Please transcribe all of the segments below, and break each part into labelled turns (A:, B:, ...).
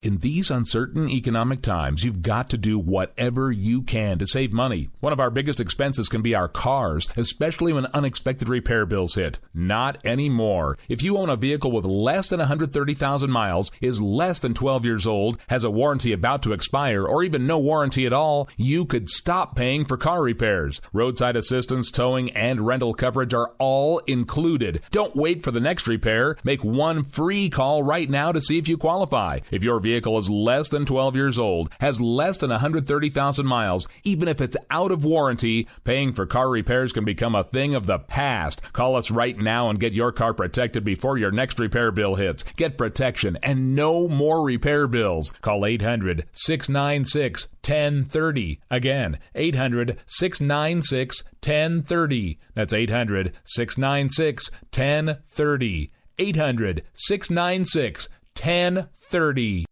A: In these uncertain economic times, you've got to do whatever you can to save money. One of our biggest expenses can be our cars, especially when unexpected repair bills hit. Not anymore. If you own a vehicle with less than 130,000 miles, is less than 12 years old, has a warranty about to expire, or even no warranty at all, you could stop paying for car repairs. Roadside assistance, towing, and rental coverage are all included. Don't wait for the next repair. Make one free call right now to see if you qualify. If your vehicle is less than 12 years old, has less than 130,000 miles, even if it's out of warranty, paying for car repairs can become a thing of the past. Call us right now and get your car protected before your next repair bill hits. Get protection and no more repair bills. Call 800-696-1030. Again, 800-696-1030. That's 800-696-1030. 800-696-1030.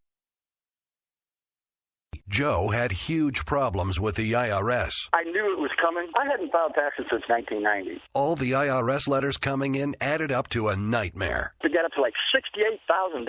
B: Joe had huge problems with the IRS.
C: I knew it was coming. I hadn't filed taxes since 1990.
B: All the IRS letters coming in added up to a nightmare.
C: To get up to like $68,000,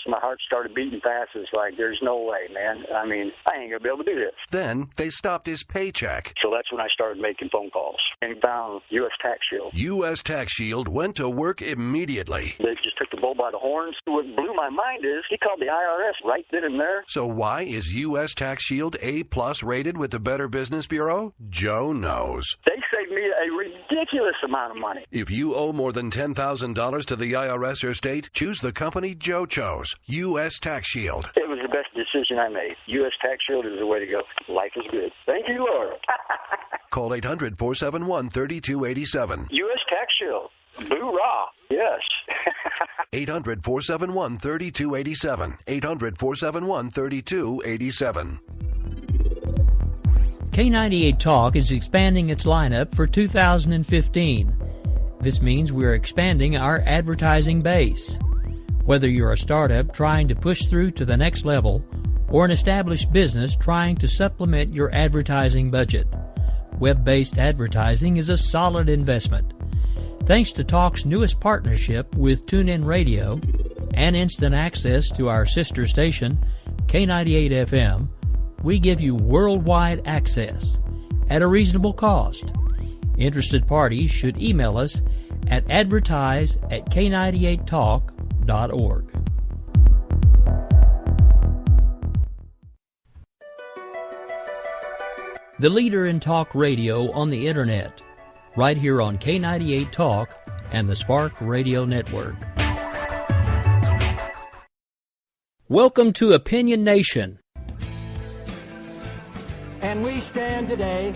C: my heart started beating fast. It's like, there's no way, man. I mean, I ain't going to be able to do this.
B: Then they stopped his paycheck.
C: So that's when I started making phone calls and found U.S. Tax Shield.
B: U.S. Tax Shield went to work immediately.
C: They just took the bull by the horns. What blew my mind is he called the IRS right then and there.
B: So why is U.S. Tax Shield A+ rated with the Better Business Bureau? Joe knows.
C: They saved me a ridiculous amount of money.
B: If you owe more than $10,000 to the IRS or state, choose the company Joe chose, U.S. Tax Shield.
C: It was the best decision I made. U.S. Tax Shield is the way to go. Life is good. Thank you, Lord.
B: Call 800-471-3287.
C: U.S. Tax Shield. Boo-rah. Yes.
B: 800-471-3287. 800-471-3287.
D: K98 Talk is expanding its lineup for 2015. This means we're expanding our advertising base. Whether you're a startup trying to push through to the next level or an established business trying to supplement your advertising budget, web-based advertising is a solid investment. Thanks to Talk's newest partnership with TuneIn Radio and instant access to our sister station, K98 FM, we give you worldwide access at a reasonable cost. Interested parties should email us at advertise@k98talk.org. The leader in talk radio on the Internet, right here on K98 Talk and the Spark Radio Network. Welcome to Opinion Nation.
E: And we stand today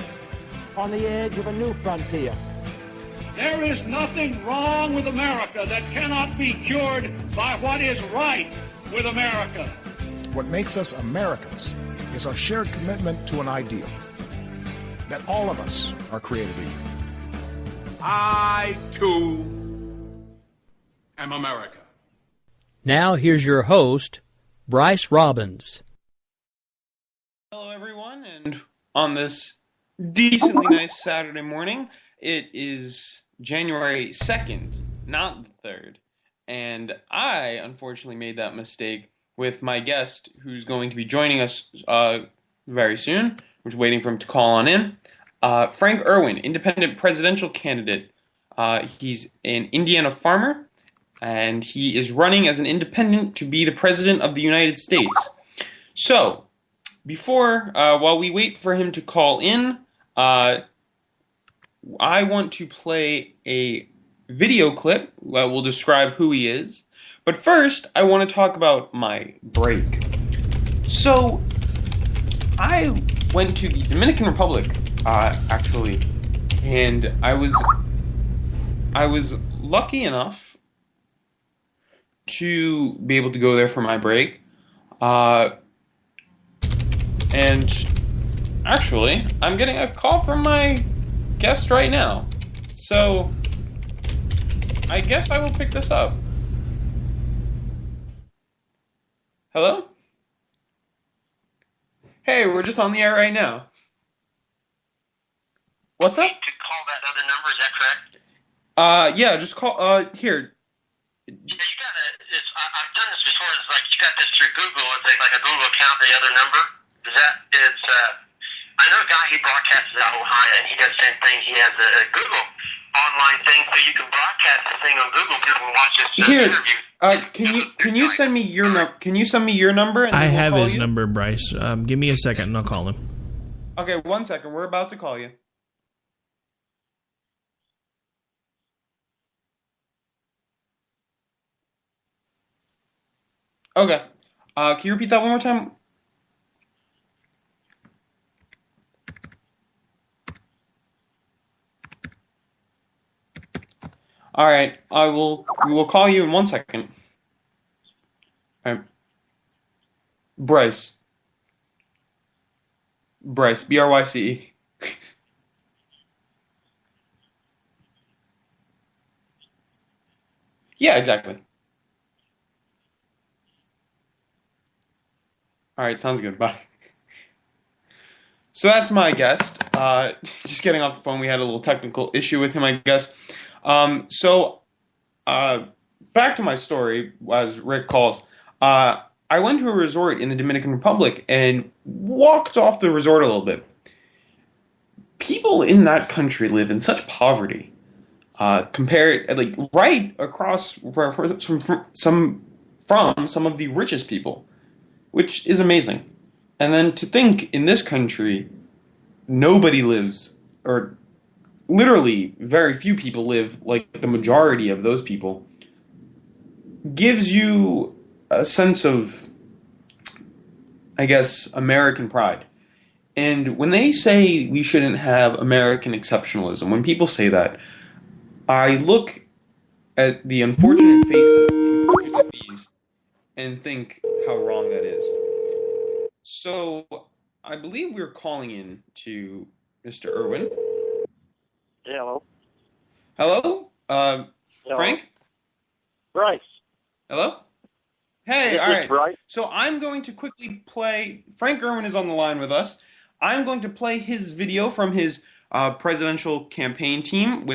E: on the edge of a new frontier.
F: There is nothing wrong with America that cannot be cured by what is right with America.
G: What makes us Americans is our shared commitment to an ideal, that all of us are created equal.
F: I, too, am America.
D: Now here's your host, Bryce Robbins.
H: Hello, everyone, and on this decently nice Saturday morning, it is January 2nd, not the 3rd, and I, unfortunately, made that mistake with my guest, who's going to be joining us very soon. We're just waiting for him to call on in. Frank Erwin, independent presidential candidate. He's an Indiana farmer, and he is running as an independent to be the president of the United States. So, while we wait for him to call in, I want to play a video clip that will describe who he is. But first, I want to talk about my break. So, I went to the Dominican Republic, actually, and I was lucky enough to be able to go there for my break. And actually, I'm getting a call from my guest right now. So, I guess I will pick this up. Hello? Hey, we're just on the air right now. What's up?
I: To call that other number, is that correct?
H: Yeah, just call, here.
I: Yeah, you gotta. I've done this before. It's like you got this through Google. It's like a Google account. The other number is that it's. I know a guy he broadcasts out of Ohio, and he does the same thing. He has a Google online thing, so you can broadcast the thing on Google. People can watch this interview.
H: Can you send me your number? Can you send me your number? And
J: I have his number, Bryce. Give me a second, and I'll call him.
H: Okay, 1 second. We're about to call you. Okay. Can you repeat that one more time? All right. We will call you in 1 second. All right. Bryce, Bryce. Yeah, exactly. All right, sounds good. Bye. So that's my guest. Just getting off the phone, we had a little technical issue with him, I guess. Back to my story, as Rick calls. I went to a resort in the Dominican Republic and walked off the resort a little bit. People in that country live in such poverty, compared, like, right across from some of the richest people, which is amazing. And then to think in this country, nobody lives, or literally very few people live like the majority of those people, gives you a sense of, I guess, American pride. And when they say we shouldn't have American exceptionalism, when people say that, I look at the unfortunate faces in countries like these and think how wrong that is. So I believe we're calling in to Mr. Erwin.
C: Hello.
H: Hello?
C: Hello.
H: Frank?
C: Bryce.
H: Hello? Hey,
C: Is
H: all
C: this
H: right.
C: Bryce?
H: So I'm going to quickly play. Frank Erwin is on the line with us. I'm going to play his video from his presidential campaign team.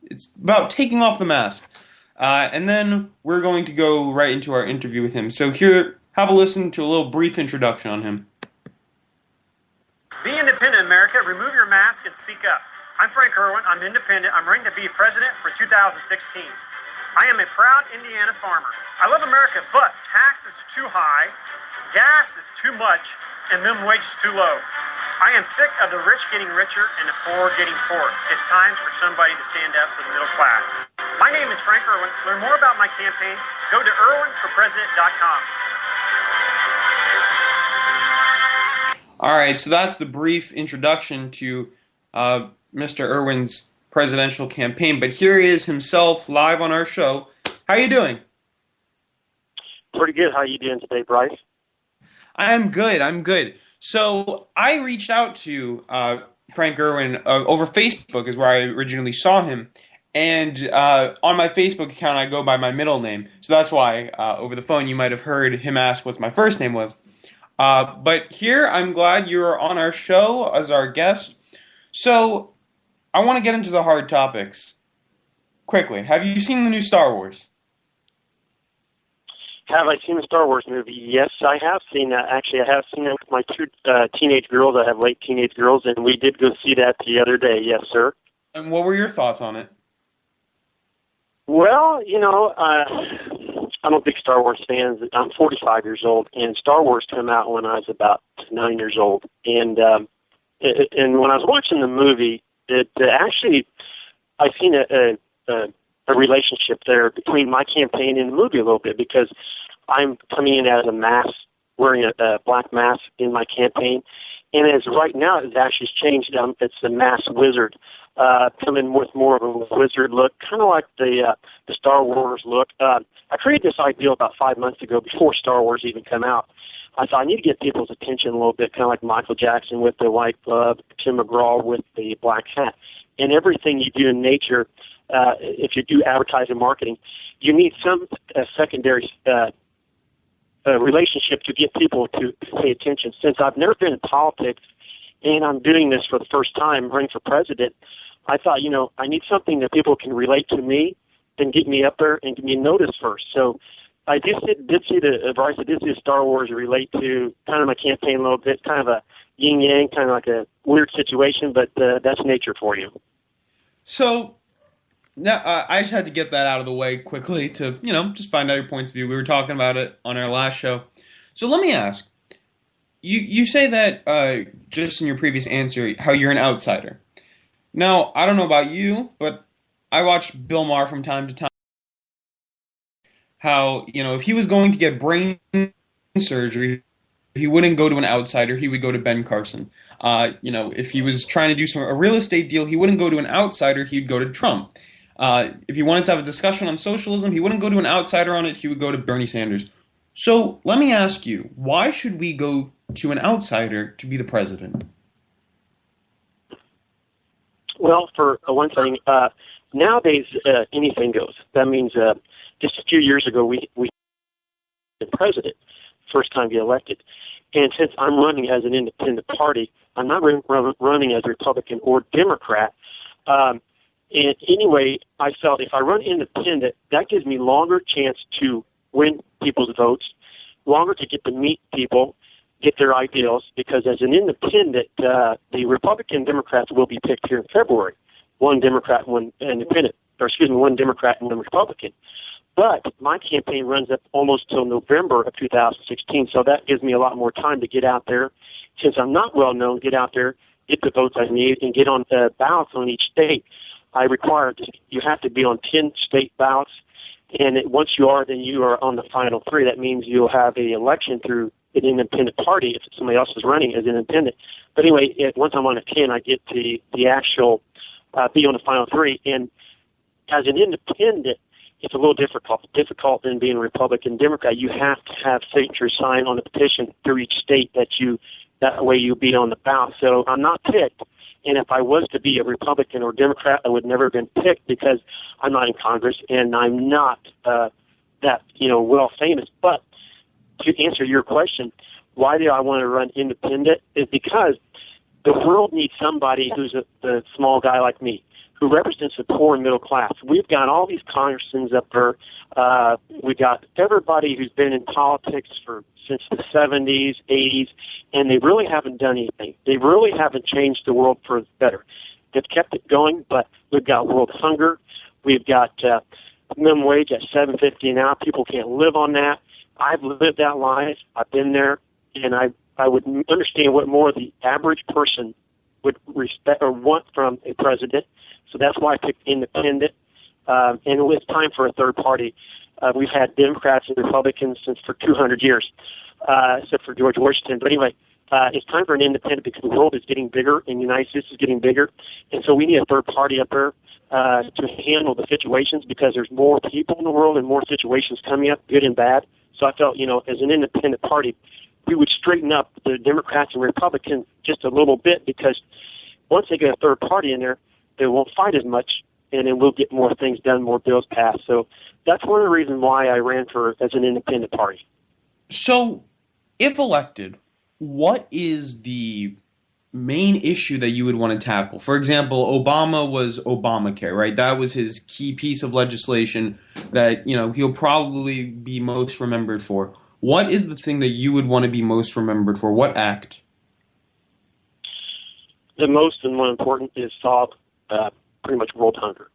H: It's about taking off the mask. And then we're going to go right into our interview with him. So here, have a listen to a little brief introduction on him.
K: Be independent, America. Remove your mask and speak up. I'm Frank Erwin. I'm independent. I'm running to be president for 2016. I am a proud Indiana farmer. I love America, but taxes are too high, gas is too much, and minimum wage is too low. I am sick of the rich getting richer and the poor getting poorer. It's time for somebody to stand up for the middle class. My name is Frank Erwin. Learn more about my campaign. Go to irwinforpresident.com.
H: All right, so that's the brief introduction to Mr. Erwin's presidential campaign. But here he is himself live on our show. How are you doing?
C: Pretty good. How are you doing today, Bryce?
H: I'm good. So I reached out to Frank Erwin over Facebook is where I originally saw him. And on my Facebook account, I go by my middle name. So that's why over the phone you might have heard him ask what my first name was. But here, I'm glad you're on our show as our guest. So I want to get into the hard topics quickly. Have you seen the new Star Wars?
C: Have I seen the Star Wars movie? Yes, I have seen that. Actually, I have seen it with my two teenage girls. I have late teenage girls, and we did go see that the other day. Yes, sir.
H: And what were your thoughts on it?
C: Well, I'm a big Star Wars fan. I'm 45 years old, and Star Wars came out when I was about 9 years old. And when I was watching the movie, it actually, I seen a relationship there between my campaign and the movie a little bit, because I'm coming in as a mask, wearing a black mask in my campaign. And as right now, it's actually changed. It's the masked wizard, coming with more of a wizard look, kind of like the Star Wars look. I created this idea about 5 months ago, before Star Wars even came out. I thought I need to get people's attention a little bit, kind of like Michael Jackson with the white glove, Tim McGraw with the black hat. And everything you do in nature, if you do advertising marketing, you need some secondary relationship to get people to pay attention. Since I've never been in politics and I'm doing this for the first time, running for president, I thought, I need something that people can relate to me and get me up there and get me noticed first. So I did see the advice. I did see Star Wars relate to kind of my campaign a little bit, kind of a yin-yang, kind of like a weird situation, but that's nature for you.
H: So now I just had to get that out of the way quickly to, just find out your points of view. We were talking about it on our last show. So let me ask, you say that just in your previous answer, how you're an outsider. Now, I don't know about you, but I watch Bill Maher from time to time. How, if he was going to get brain surgery, he wouldn't go to an outsider. He would go to Ben Carson. If he was trying to do a real estate deal, he wouldn't go to an outsider. He'd go to Trump. If he wanted to have a discussion on socialism, he wouldn't go to an outsider on it. He would go to Bernie Sanders. So let me ask you, why should we go to an outsider to be the president?
C: Well, for one thing, nowadays anything goes. That means just a few years ago we the president, first time get elected. And since I'm running as an independent party, I'm not running as a Republican or Democrat. And anyway, I felt if I run independent, that gives me longer chance to win people's votes, longer to get to meet people, get their ideals, because as an independent, the Republican Democrats will be picked here in February. One Democrat, one independent, one Democrat and one Republican. But my campaign runs up almost till November of 2016, so that gives me a lot more time to get out there. Since I'm not well known, get out there, get the votes I need, and get on ballots on each state. I require you have to be on 10 state ballots, and once you are, then you are on the final 3. That means you'll have an election through an independent party if somebody else is running as independent. But anyway, once I'm on a 10, I get to the actual be on the final 3. And as an independent, it's a little difficult than being a Republican Democrat. You have to have signatures signed on the petition through each state that way you'll be on the ballot. So I'm not picked. And if I was to be a Republican or Democrat, I would never have been picked because I'm not in Congress and I'm not well famous. But to answer your question, why do I want to run independent? Is because the world needs somebody who's the small guy like me, who represents the poor and middle class. We've got all these congressmen up there. We've got everybody who's been in politics since the 70s, 80s, and they really haven't done anything. They really haven't changed the world for the better. They've kept it going, but we've got world hunger. We've got minimum wage at $7.50 an hour. People can't live on that. I've lived that life. I've been there, and I would understand what more the average person would respect or want from a president. So that's why I picked independent. And it was time for a third party. We've had Democrats and Republicans for 200 years, except for George Washington. But anyway, it's time for an independent because the world is getting bigger and the United States is getting bigger. And so we need a third party up there to handle the situations because there's more people in the world and more situations coming up, good and bad. So I felt, as an independent party, we would straighten up the Democrats and Republicans just a little bit because once they get a third party in there, they won't fight as much, and then we'll get more things done, more bills passed. So that's one of the reasons why I ran as an independent party.
H: So, if elected, what is the main issue that you would want to tackle? For example, Obama was Obamacare, right? That was his key piece of legislation that, he'll probably be most remembered for. What is the thing that you would want to be most remembered for? What act?
C: The most and more important is solve pretty much world hunger,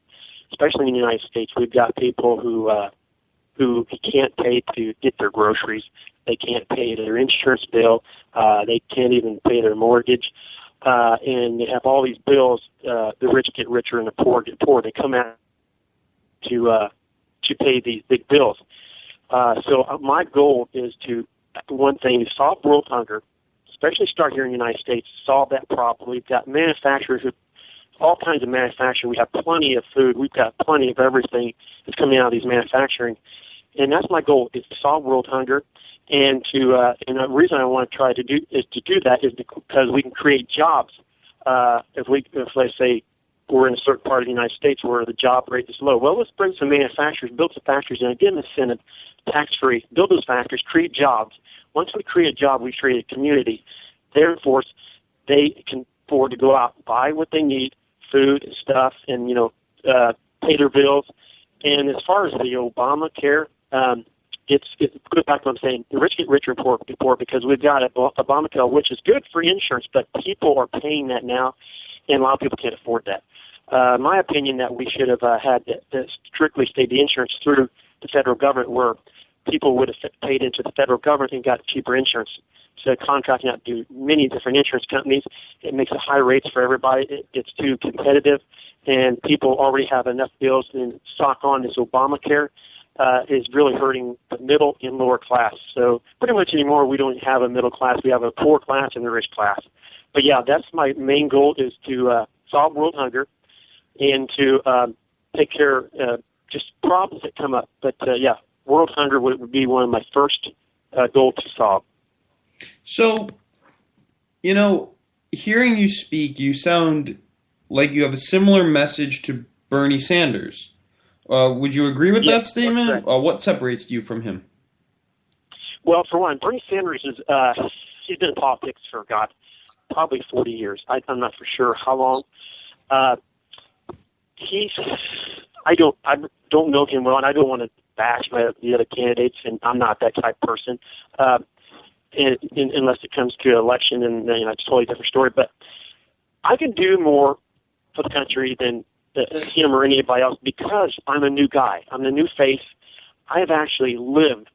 C: especially in the United States. We've got people who can't pay to get their groceries. They can't pay their insurance bill. They can't even pay their mortgage. And they have all these bills. The rich get richer and the poor get poorer. They come out to pay these big bills. So my goal is one thing, is solve world hunger, especially start here in the United States, solve that problem. We've got manufacturers all kinds of manufacturing. We have plenty of food. We've got plenty of everything that's coming out of these manufacturing. And that's my goal, is to solve world hunger. And and the reason I want to try to do that is because we can create jobs. If let's say we're in a certain part of the United States where the job rate is low, well, let's bring some manufacturers, build some factories, and give them incentive, tax-free, build those factories, create jobs. Once we create a job, we create a community. Therefore, they can afford to go out and buy what they need, food and stuff, and pay their bills, And as far as the Obamacare, it goes back to what I'm saying. The rich get richer and poor because we've got Obamacare, which is good for insurance, but people are paying that now, and a lot of people can't afford that. My opinion that we should have had strictly stayed the insurance through the federal government, where people would have paid into the federal government and got cheaper insurance. So contracting out to many different insurance companies, it makes it high rates for everybody. It's too competitive, and people already have enough bills. And stock on this Obamacare is really hurting the middle and lower class. So pretty much anymore, we don't have a middle class. We have a poor class and a rich class. But yeah, that's my main goal, is to solve world hunger and to take care of just problems that come up. But yeah, world hunger would be one of my first goals to solve.
H: So, hearing you speak, you sound like you have a similar message to Bernie Sanders. Would you agree with that statement? What separates you from him?
C: Well, for one, Bernie Sanders he's been in politics for, probably 40 years. I'm not for sure how long. I don't know him well, and I don't want to bash the other candidates, and I'm not that type of person. Unless it comes to election, and it's a totally different story. But I can do more for the country than him or anybody else because I'm a new guy. I'm the new face. I have actually lived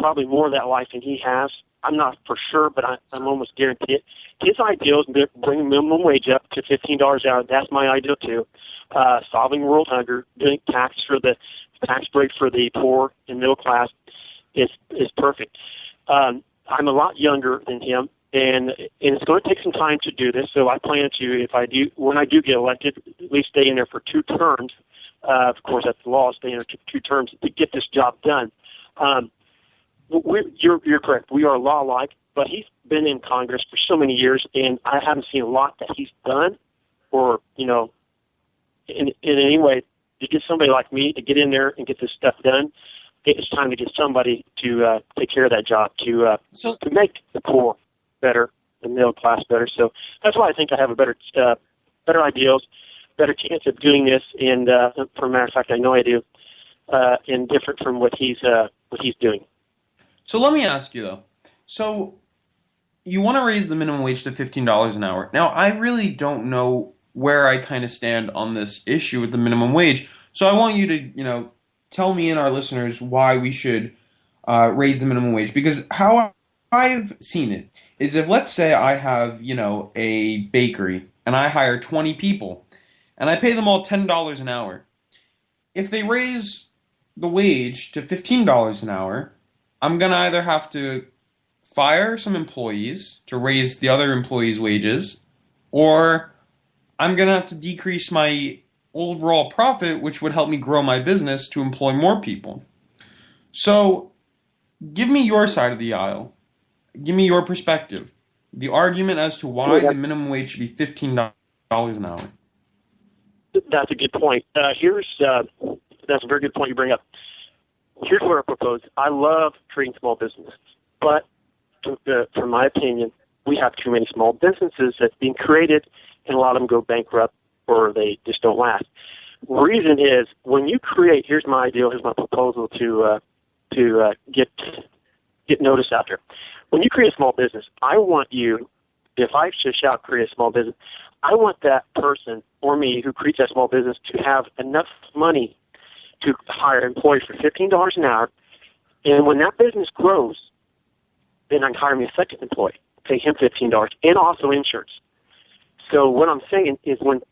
C: probably more of that life than he has. I'm not for sure, but I'm almost guaranteed it. His ideal is bring minimum wage up to $15 an hour. That's my ideal too. Solving world hunger, doing tax break for the poor and middle class is perfect. I'm a lot younger than him, and it's going to take some time to do this. So I plan to, when I do get elected, at least stay in there for 2 terms. Of course, that's the law, stay in there for 2 terms to get this job done. You're correct. We are law-like, but he's been in Congress for so many years, and I haven't seen a lot that he's done, or in any way to get somebody like me to get in there and get this stuff done. It's time to get somebody to take care of that job, to make the poor better, the middle class better. So that's why I think I have a better ideals, better chance of doing this. And for a matter of fact, I know I do, and different from what he's doing.
H: So let me ask you though. So you want to raise the minimum wage to $15 an hour. Now I really don't know where I kind of stand on this issue with the minimum wage. So I want you to tell me and our listeners why we should raise the minimum wage. Because how I've seen it is, if let's say I have, a bakery and I hire 20 people and I pay them all $10 an hour. If they raise the wage to $15 an hour, I'm going to either have to fire some employees to raise the other employees' wages, or I'm going to have to decrease my overall profit, which would help me grow my business to employ more people. So give me your side of the aisle. Give me your perspective. The argument as to why the minimum wage should be $15 an hour.
C: That's a good point. That's a very good point you bring up. Here's what I propose. I love treating small businesses, but from my opinion, we have too many small businesses that's being created, and a lot of them go bankrupt or they just don't last. The reason is, when you create, here's my ideal, here's my proposal to get notice out there. When you create a small business, I want you, if I should shout create a small business, I want that person or me who creates that small business to have enough money to hire employees for $15 an hour, and when that business grows, then I can hire me a second employee, pay him $15, and also insurance. So what I'm saying is, when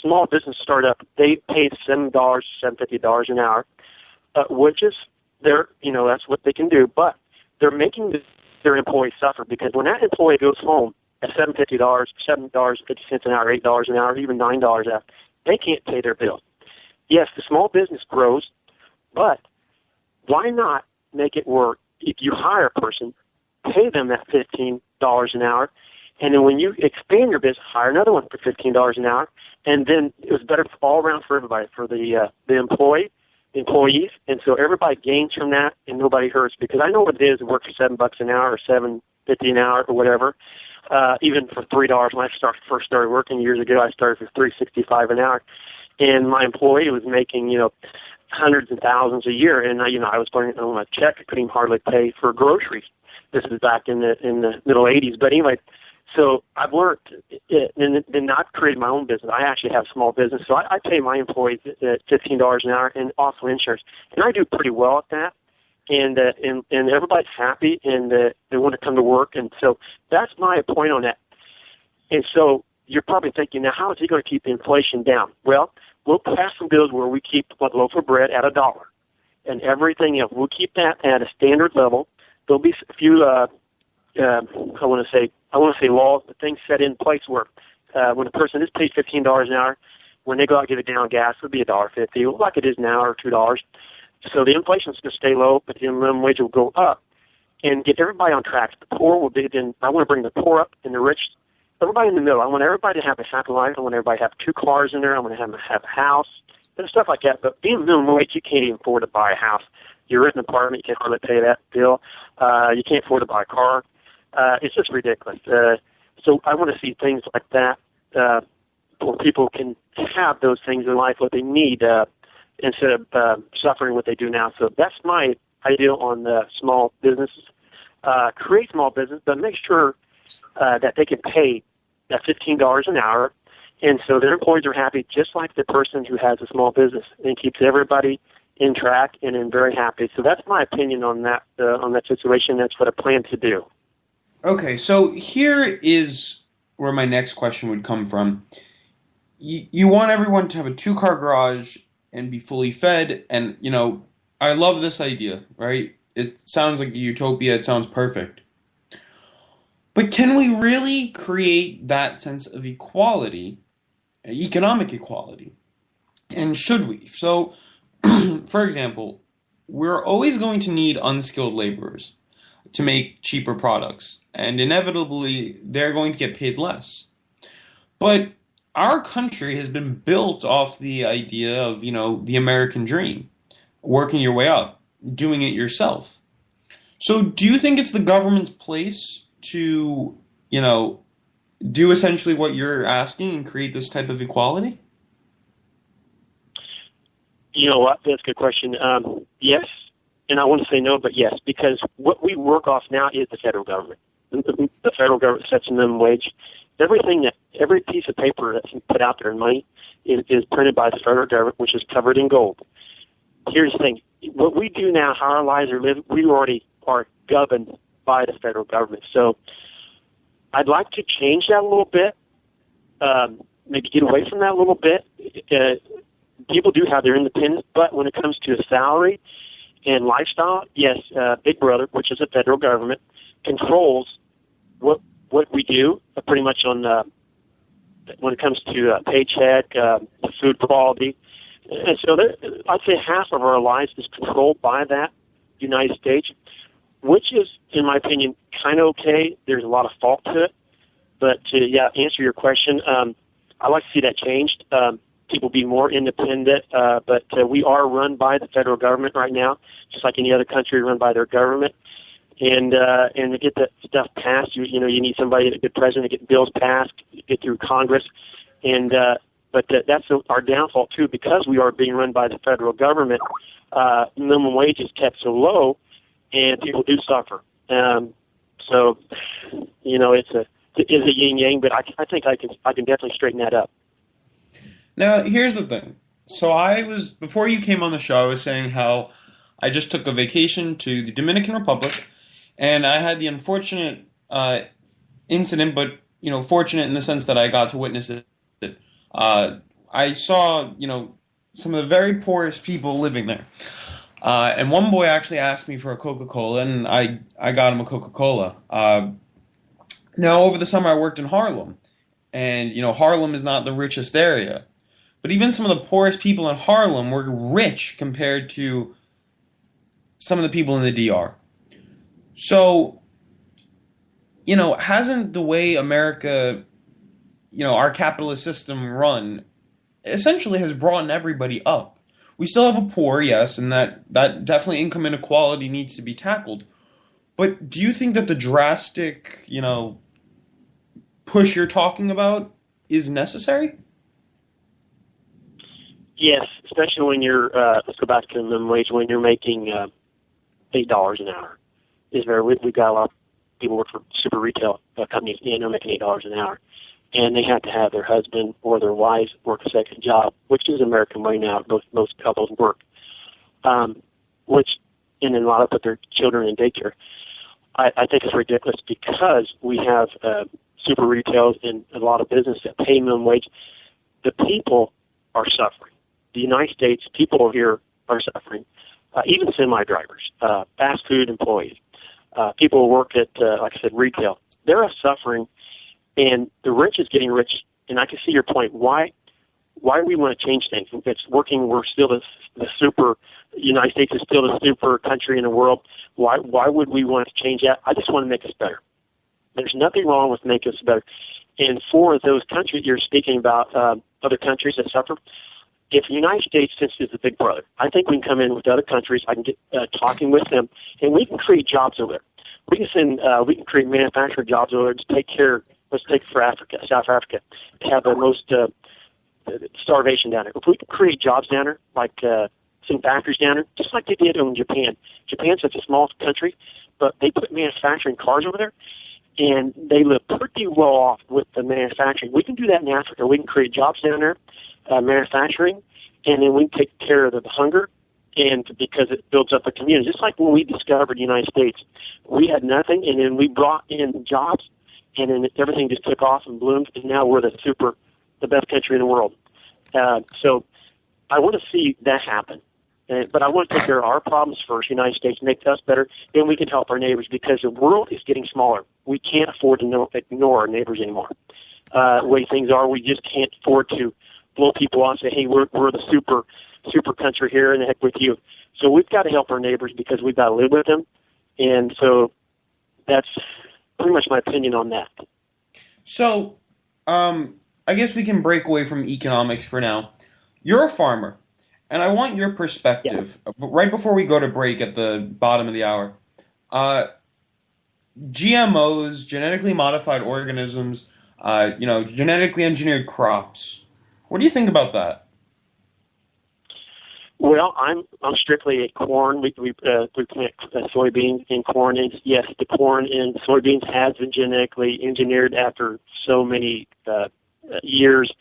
C: small business start up, they pay $7, $7.50 an hour, which is that's what they can do. But they're making their employees suffer, because when that employee goes home at $7.50, $7.50 an hour, $8 an hour, even $9 an hour, they can't pay their bills. Yes, the small business grows, but why not make it work? If you hire a person, pay them that $15 an hour, and then when you expand your business, hire another one for $15 an hour, and then it was better all around for everybody, for the employees, and so everybody gains from that, and nobody hurts. Because I know what it is to work for $7 an hour or $7.50 an hour or whatever. Even for $3 when I first started working years ago, I started for $3.65 an hour, and my employee was making hundreds and thousands a year, and I was going on a check. I couldn't hardly pay for groceries. This is back in the middle '80s. But anyway, so I've learned and I've created my own business. I actually have a small business, so I pay my employees at $15 an hour, and also insurance, and I do pretty well at that. And everybody's happy, and they want to come to work, and so that's my point on that. And so you're probably thinking, now how is he going to keep inflation down? Well, we'll pass some bills where we keep a loaf of bread at $1, and everything else we'll keep that at a standard level. There'll be a few, I want to say laws, but things set in place where when a person is paid $15 an hour, when they go out and get a gallon of gas, it'll be $1.50, like it is now, or $2. So the inflation's going to stay low, but the minimum wage will go up, and get everybody on track. The poor will be. Then I want to bring the poor up and the rich, everybody in the middle. I want everybody to have a happy life. I want everybody to have 2 cars in there. I want to have a house and stuff like that. But being minimum wage, you can't even afford to buy a house. You're in an apartment, you can't hardly pay that bill. You can't afford to buy a car. It's just ridiculous. So I want to see things like that where people can have those things in life, what they need, instead of suffering what they do now. So that's my ideal on small businesses. Create small business, but make sure that they can pay that $15 an hour, and so their employees are happy, just like the person who has a small business, and keeps everybody in track and very happy. So that's my opinion on that situation. That's what I plan to do.
H: Okay, so here is where my next question would come from. You want everyone to have a 2-car garage and be fully fed, and, I love this idea, right? It sounds like a utopia. It sounds perfect. But can we really create that sense of equality, economic equality? And should we? So, for example, we're always going to need unskilled laborers to make cheaper products, and inevitably they're going to get paid less. But our country has been built off the idea of, the American dream, working your way up, doing it yourself. So do you think it's the government's place to, do essentially what you're asking and create this type of equality?
C: You know what? That's a good question. Yes, and I want to say no, but yes, because what we work off now is the federal government. The federal government sets the minimum wage. Every piece of paper that's put out there in money is printed by the federal government, which is covered in gold. Here's the thing. What we do now, how our lives are lived, we already are governed by the federal government. So I'd like to change that a little bit, maybe get away from that a little bit. People do have their independence, but when it comes to salary and lifestyle, yes, Big Brother, which is the federal government, controls what we do pretty much on when it comes to paycheck, food quality. And so I'd say half of our lives is controlled by that United States, which is, in my opinion, kind of okay. There's a lot of fault to it. But to answer your question, I'd like to see that changed. People be more independent, but we are run by the federal government right now, just like any other country run by their government. And to get that stuff passed, you need somebody, a good president, to get bills passed, get through Congress, and but that's our downfall too, because we are being run by the federal government. Minimum wage is kept so low, and people do suffer. So, it's a yin yang, but I think I can definitely straighten that up.
H: Now, here's the thing. So before you came on the show, I was saying how I just took a vacation to the Dominican Republic, and I had the unfortunate incident, but, fortunate in the sense that I got to witness it. I saw, some of the very poorest people living there. And one boy actually asked me for a Coca-Cola, and I got him a Coca-Cola. Now, over the summer, I worked in Harlem, and, Harlem is not the richest area. But even some of the poorest people in Harlem were rich compared to some of the people in the DR. So, hasn't the way America, our capitalist system run, essentially has brought everybody up? We still have a poor, yes, and that definitely income inequality needs to be tackled. But do you think that the drastic, push you're talking about is necessary?
C: Yes, especially when you're, let's go back to the minimum wage, when you're making $8 an hour. We got a lot of people work for super retail companies, and they're making $8 an hour. And they have to have their husband or their wives work a second job, which is American way now. Most couples work, and then a lot of put their children in daycare. I think it's ridiculous because we have super retails and a lot of business that pay minimum wage. The people are suffering. The United States, people here are suffering. Even semi-drivers, fast food employees, people who work at, like I said, retail. They're suffering, and the rich is getting rich. And I can see your point. Why do we want to change things? If it's working, we're still the super. United States is still the super country in the world. Why would we want to change that? I just want to make us better. There's nothing wrong with making us better. And for those countries you're speaking about, other countries that suffer, if the United States, since it's the big brother, I think we can come in with other countries. I can get talking with them, and we can create jobs over there. We can create manufacturing jobs over there to take care. Let's take for Africa, South Africa, to have the most starvation down there. If we can create jobs down there, like some factories down there, just like they did in Japan. Japan's such a small country, but they put manufacturing cars over there, and they live pretty well off with the manufacturing. We can do that in Africa. We can create jobs down there, manufacturing, and then we can take care of the hunger, and because it builds up a community. Just like when we discovered the United States, we had nothing, and then we brought in jobs, and then everything just took off and bloomed, and now we're the best country in the world. So I want to see that happen. But I want to take care of our problems first, United States, make us better, then we can help our neighbors because the world is getting smaller. We can't afford to ignore our neighbors anymore. The way things are, we just can't afford to blow people off and say, hey, we're the super country here, and the heck with you. So we've got to help our neighbors because we've got to live with them. And so that's pretty much my opinion on that.
H: So I guess we can break away from economics for now. You're a farmer, and I want your perspective. Yeah. Right before we go to break at the bottom of the hour, GMOs, genetically modified organisms, genetically engineered crops. What do you think about that?
C: Well, I'm strictly a corn. We plant soybeans and corn, and yes, the corn and soybeans has been genetically engineered after so many years.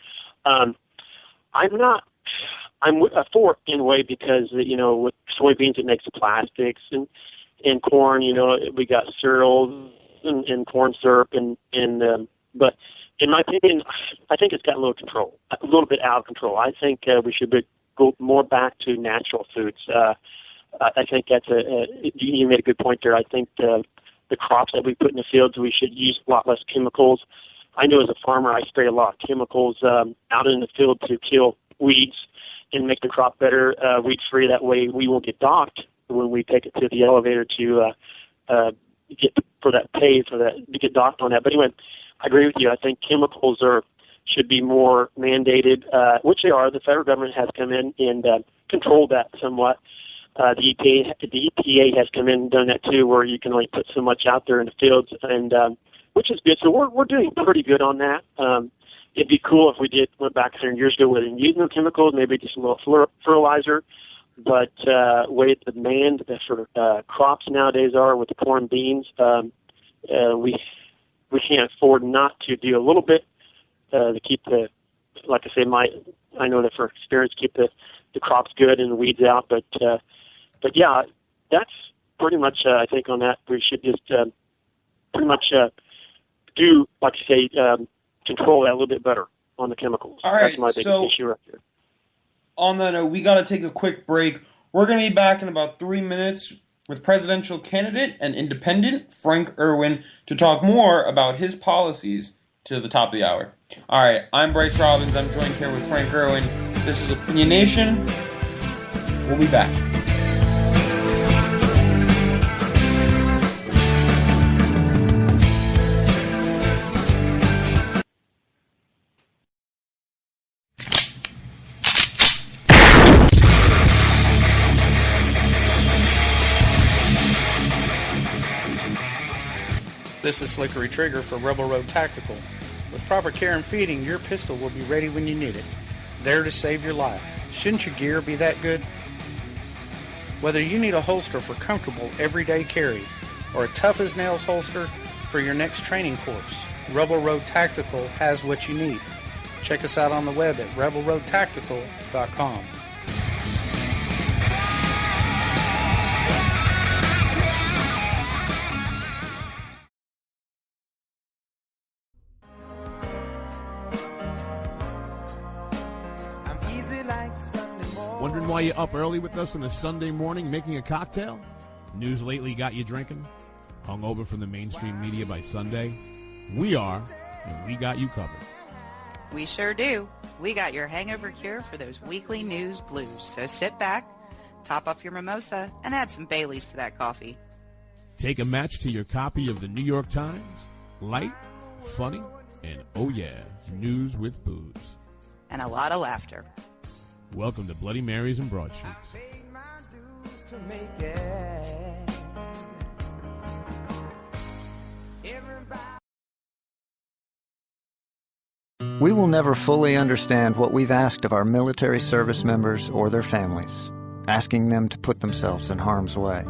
C: I'm for it in a way because with soybeans it makes the plastics, and corn, we got cereals and corn syrup, but in my opinion, I think it's got a little bit out of control. I think we should go more back to natural foods. I think that's you made a good point there. I think the crops that we put in the fields, we should use a lot less chemicals. I know as a farmer, I spray a lot of chemicals out in the field to kill weeds and make the crop better, weed-free. That way we won't get docked when we take it to the elevator to get to get docked on that. But anyway, I agree with you. I think chemicals should be more mandated, which they are. The federal government has come in and controlled that somewhat. The EPA has come in and done that too, where you can only put so much out there in the fields, and which is good. So we're doing pretty good on that. It'd be cool if we went back 100 years ago with using no chemicals, maybe just a little fertilizer. But way the demand for crops nowadays are with the corn, beans, we can't afford not to do a little bit to keep like I say, I know that for experience, keep the crops good and the weeds out. But yeah, that's pretty much I think on that. We should just pretty much do, like I say, control that a little bit better on the chemicals.
H: All right,
C: that's my biggest issue right there.
H: On that note, we got to take a quick break. We're going to be back in about 3 minutes with presidential candidate and independent Frank Erwin to talk more about his policies to the top of the hour. All right, I'm Bryce Robbins. I'm joined here with Frank Erwin. This is Opinion Nation. We'll be back.
L: This is Slickery Trigger for Rebel Road Tactical. With proper care and feeding, your pistol will be ready when you need it, there to save your life. Shouldn't your gear be that good? Whether you need a holster for comfortable everyday carry or a tough-as-nails holster for your next training course, Rebel Road Tactical has what you need. Check us out on the web at rebelroadtactical.com.
M: Wondering why you're up early with us on a Sunday morning making a cocktail? News lately got you drinking? Hung over from the mainstream media by Sunday? We are, and we got you covered.
N: We sure do. We got your hangover cure for those weekly news blues. So sit back, top off your mimosa, and add some Baileys to that coffee.
M: Take a match to your copy of the New York Times. Light, funny, and oh yeah, news with booze.
N: And a lot of laughter.
M: Welcome to Bloody Marys and Broadsheets.
O: We will never fully understand what we've asked of our military service members or their families, asking them to put themselves in harm's way,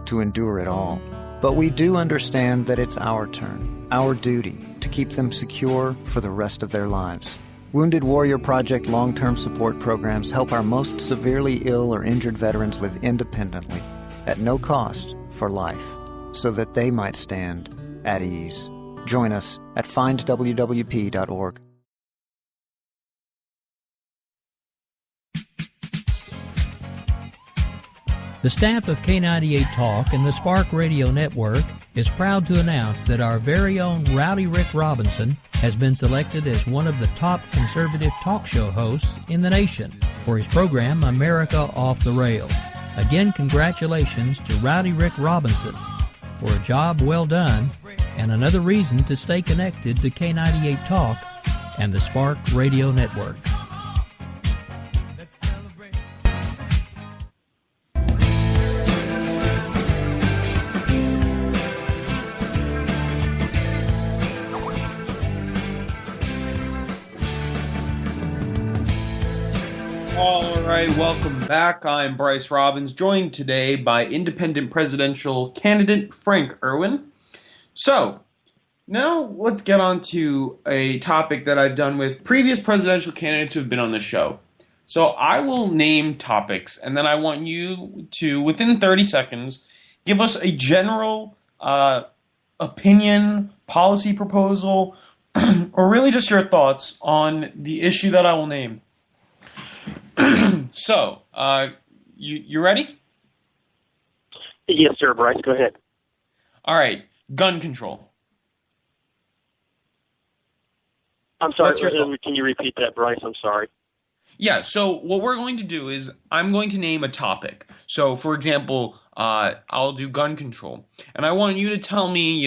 O: to endure it all. But we do understand that it's our turn, our duty, to keep them secure for the rest of their lives. Wounded Warrior Project long-term support programs help our most severely ill or injured veterans live independently, at no cost, for life, so that they might stand at ease. Join us at findwwp.org.
D: The staff of K98 Talk and the Spark Radio Network is proud to announce that our very own Rowdy Rick Robinson has been selected as one of the top conservative talk show hosts in the nation for his program America Off the Rails. Again, congratulations to Rowdy Rick Robinson for a job well done and another reason to stay connected to K98 Talk and the Spark Radio Network.
H: All right, welcome back. I'm Bryce Robbins, joined today by independent presidential candidate Frank Erwin. So, now let's get on to a topic that I've done with previous presidential candidates who have been on the show. So I will name topics, and then I want you to, within 30 seconds, give us a general opinion, policy proposal, or really just your thoughts on the issue that I will name. So, you ready?
C: Yes, sir, Bryce. Go ahead.
H: All right. Gun control.
C: I'm sorry. Can you repeat that, Bryce? I'm sorry.
H: Yeah, so what we're going to do is I'm going to name a topic. So, for example, I'll do gun control. And I want you to tell me,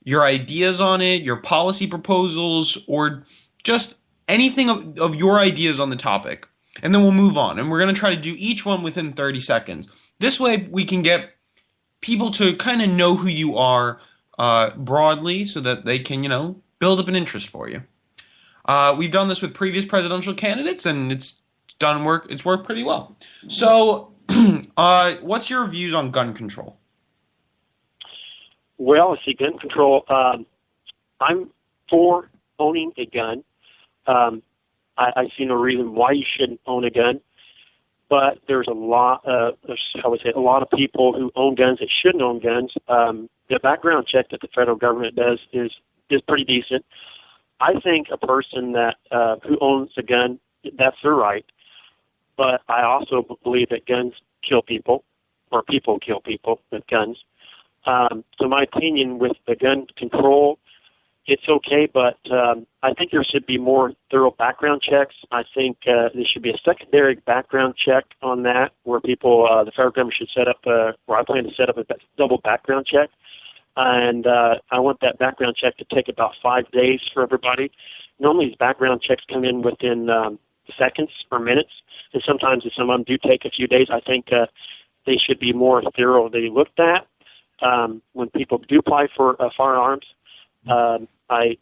H: your ideas on it, your policy proposals, or just anything of your ideas on the topic. And then we'll move on. And we're going to try to do each one within 30 seconds. This way we can get people to kind of know who you are broadly so that they can, build up an interest for you. We've done this with previous presidential candidates, and it's worked pretty well. So what's your views on gun control?
C: Well, see, gun control, I'm for owning a gun. I see no reason why you shouldn't own a gun, but there's a lot of people who own guns that shouldn't own guns. The background check that the federal government does is pretty decent. I think a person that who owns a gun, that's their right, but I also believe that guns kill people, or people kill people with guns. So my opinion with the gun control, it's okay, but I think there should be more thorough background checks. I think there should be a secondary background check on that, where people, the federal government should set up, or I plan to set up a double background check. And I want that background check to take about 5 days for everybody. Normally, these background checks come in within seconds or minutes, and sometimes some of them do take a few days. I think they should be more thoroughly looked at when people do apply for firearms. I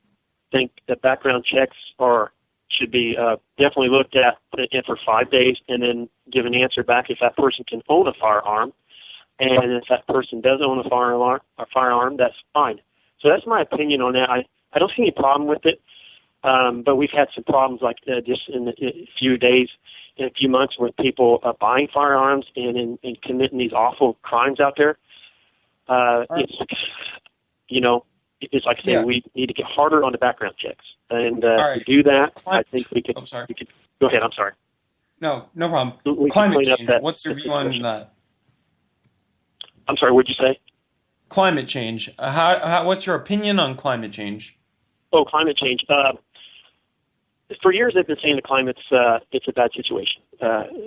C: think the background checks are should be definitely looked at for 5 days and then give an answer back if that person can own a firearm. And if that person does own a firearm, that's fine. So that's my opinion on that. I don't see any problem with it, but we've had some problems like just in a few days, in a few months with people buying firearms and committing these awful crimes out there. It's, you know, it's like saying we need to get harder on the background checks. And to do that, I think we could. Go ahead. I'm sorry.
H: No problem. Climate change. What's your view on that?
C: I'm sorry. What'd you say?
H: Climate change. What's your opinion on climate change?
C: Oh, climate change. For years, they've been saying the climate's it's a bad situation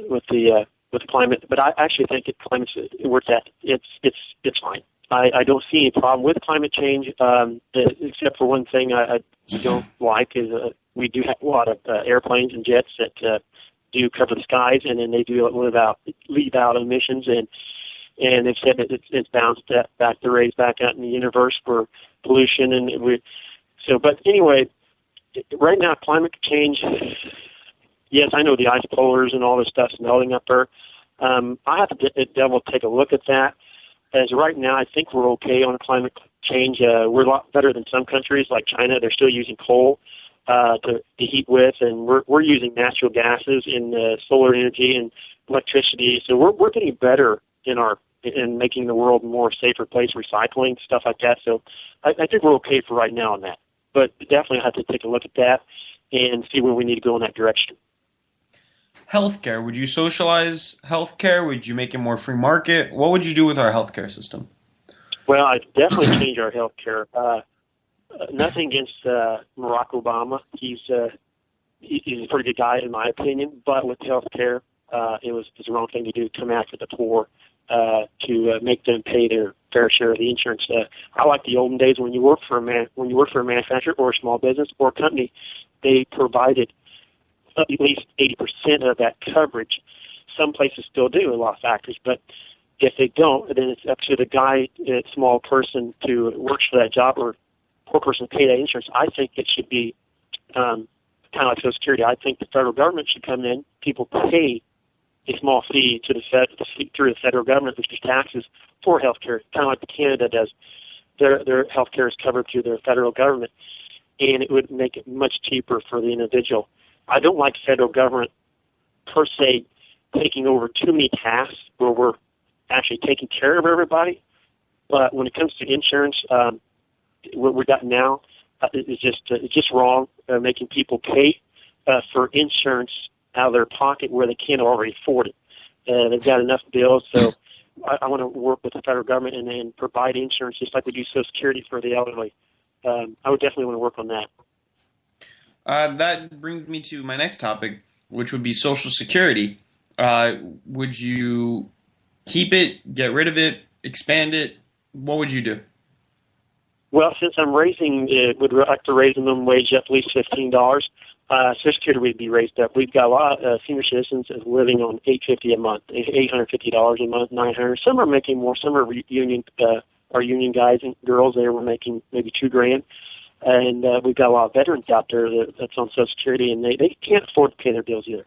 C: with the climate, but I actually think climate's where it's at. It's fine. I don't see any problem with climate change, except for one thing I don't like is we do have a lot of airplanes and jets that do cover the skies, and then they do leave out emissions, and they've said that it's bounced back the rays back out in the universe for pollution, and but anyway, right now climate change. Yes, I know the ice polars and all this stuff's melting up there. I have to double take a look at that. As right now, I think we're okay on climate change. We're a lot better than some countries like China. They're still using coal to heat with, and we're using natural gases and solar energy and electricity. So we're getting better in making the world a more safer place, recycling, stuff like that. So I think we're okay for right now on that. But definitely have to take a look at that and see where we need to go in that direction.
H: Healthcare. Would you socialize healthcare? Would you make it more free market? What would you do with our healthcare system?
C: Well, I'd definitely change our healthcare. Nothing against Barack Obama. He's a pretty good guy in my opinion. But with healthcare, it was the wrong thing to do. Come after the poor to make them pay their fair share of the insurance. I like the olden days when you work for a manufacturer or a small business or a company, they provided at least 80% of that coverage. Some places still do, a lot of factories, but if they don't, then it's up to the guy, a small person, to work for that job or poor person to pay that insurance. I think it should be kind of like Social Security. I think the federal government should come in. People pay a small fee to through the federal government, which is taxes, for health care, kind of like Canada does. Their health care is covered through their federal government, and it would make it much cheaper for the individual. I don't like federal government per se taking over too many tasks where we're actually taking care of everybody. But when it comes to insurance, what we got now is just wrong. Making people pay for insurance out of their pocket where they can't already afford it. They've got enough bills, so I want to work with the federal government and provide insurance just like we do Social Security for the elderly. I would definitely want to work on that.
H: That brings me to my next topic, which would be Social Security. Would you keep it, get rid of it, expand it? What would you do?
C: Well, since I'm would like to raise the minimum wage up at least $15. Social Security would be raised up. We've got a lot of senior citizens living on $850 a month, $850 a month, $900. Some are making more. Some are union guys and girls. They were making maybe $2,000. And we've got a lot of veterans out there that's on Social Security, and they can't afford to pay their bills either.